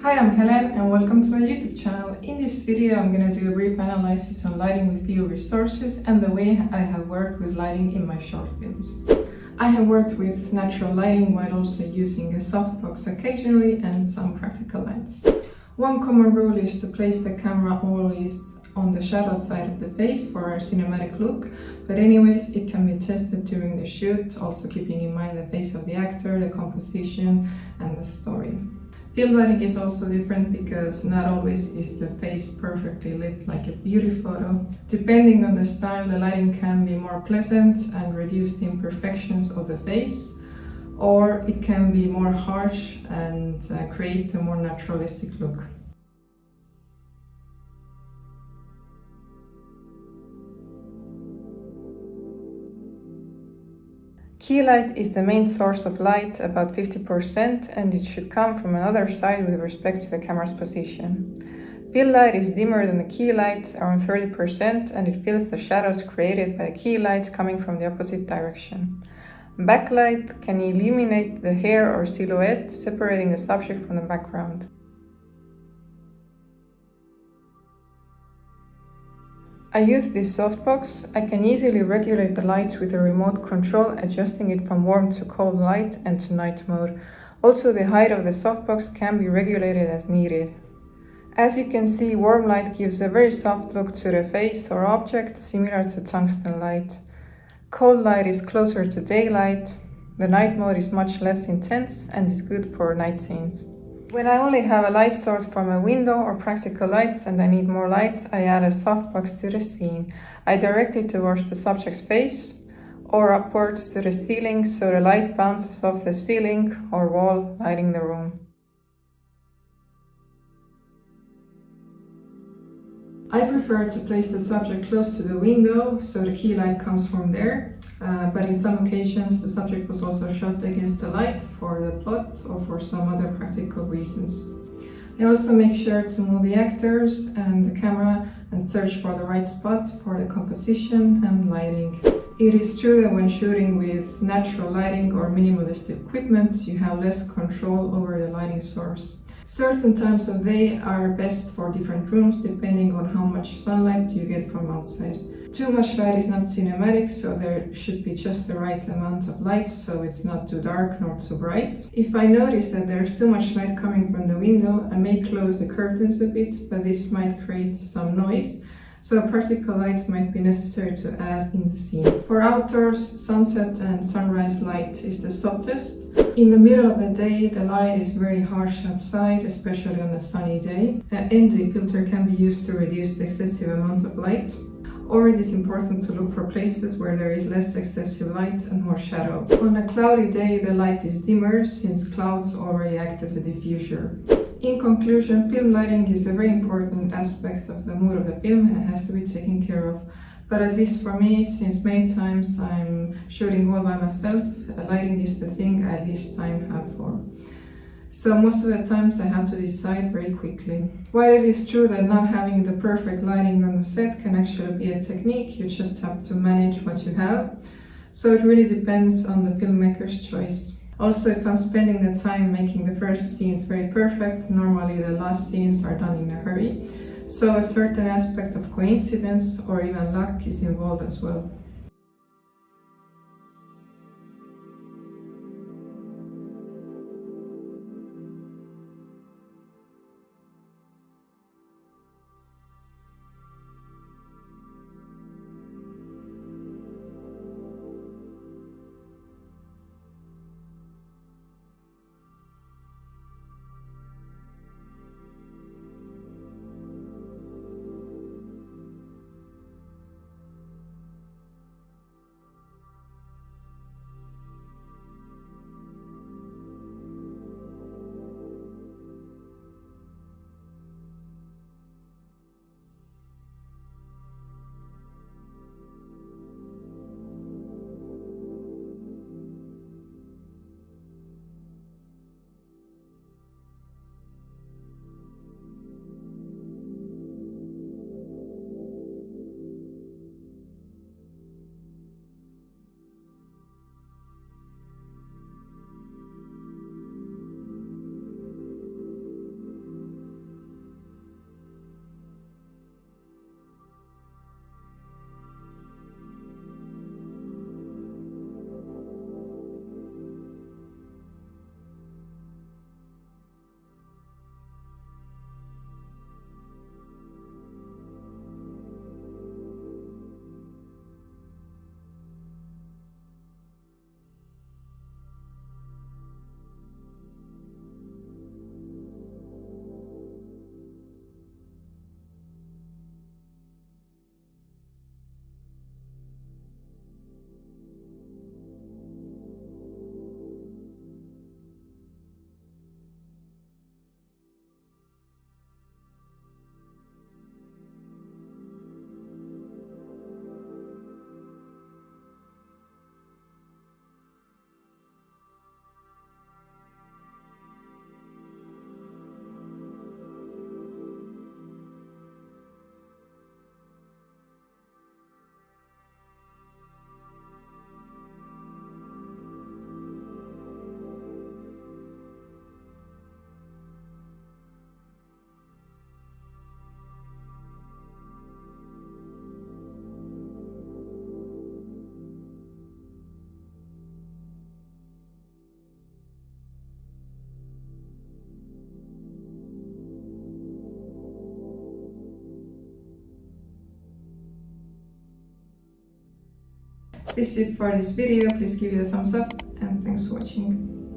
Hi, I'm Helen and welcome to my YouTube channel. In this video I'm going to do a brief analysis on lighting with few resources and the way I have worked with lighting in my short films. I have worked with natural lighting while also using a softbox occasionally and some practical lights. One common rule is to place the camera always on the shadow side of the face for a cinematic look, but anyways it can be tested during the shoot, also keeping in mind the face of the actor, the composition and the story. Film lighting is also different because not always is the face perfectly lit like a beauty photo. Depending on the style, the lighting can be more pleasant and reduce the imperfections of the face, or it can be more harsh and create a more naturalistic look. Key light is the main source of light, about 50%, and it should come from another side with respect to the camera's position. Fill light is dimmer than the key light, around 30%, and it fills the shadows created by the key light coming from the opposite direction. Backlight can illuminate the hair or silhouette, separating the subject from the background. I use this softbox. I can easily regulate the lights with a remote control, adjusting it from warm to cold light and to night mode. Also, the height of the softbox can be regulated as needed. As you can see, warm light gives a very soft look to the face or object, similar to tungsten light. Cold light is closer to daylight. The night mode is much less intense and is good for night scenes. When I only have a light source from a window or practical lights and I need more light, I add a softbox to the scene. I direct it towards the subject's face or upwards to the ceiling so the light bounces off the ceiling or wall, lighting the room. I prefer to place the subject close to the window so the key light comes from there, but in some occasions the subject was also shot against the light for the plot or for some other practical reasons. I also make sure to move the actors and the camera and search for the right spot for the composition and lighting. It is true that when shooting with natural lighting or minimalist equipment, you have less control over the lighting source. Certain times of day are best for different rooms depending on how much sunlight you get from outside. Too much light is not cinematic, so there should be just the right amount of light so it's not too dark nor too bright. If I notice that there's too much light coming from the window, I may close the curtains a bit, but this might create some noise, so practical lights might be necessary to add in the scene. For outdoors, sunset and sunrise light is the softest. In the middle of the day, the light is very harsh outside, especially on a sunny day. An ND filter can be used to reduce the excessive amount of light, or it is important to look for places where there is less excessive light and more shadow. On a cloudy day, the light is dimmer since clouds already act as a diffuser. In conclusion, film lighting is a very important aspect of the mood of the film and it has to be taken care of. But at least for me, since many times I'm shooting all by myself, lighting is the thing I least time have for. So most of the times I have to decide very quickly. While it is true that not having the perfect lighting on the set can actually be a technique, you just have to manage what you have. So it really depends on the filmmaker's choice. Also, if I'm spending the time making the first scenes very perfect, normally the last scenes are done in a hurry. So a certain aspect of coincidence or even luck is involved as well. This is it for this video. Please give it a thumbs up and thanks for watching.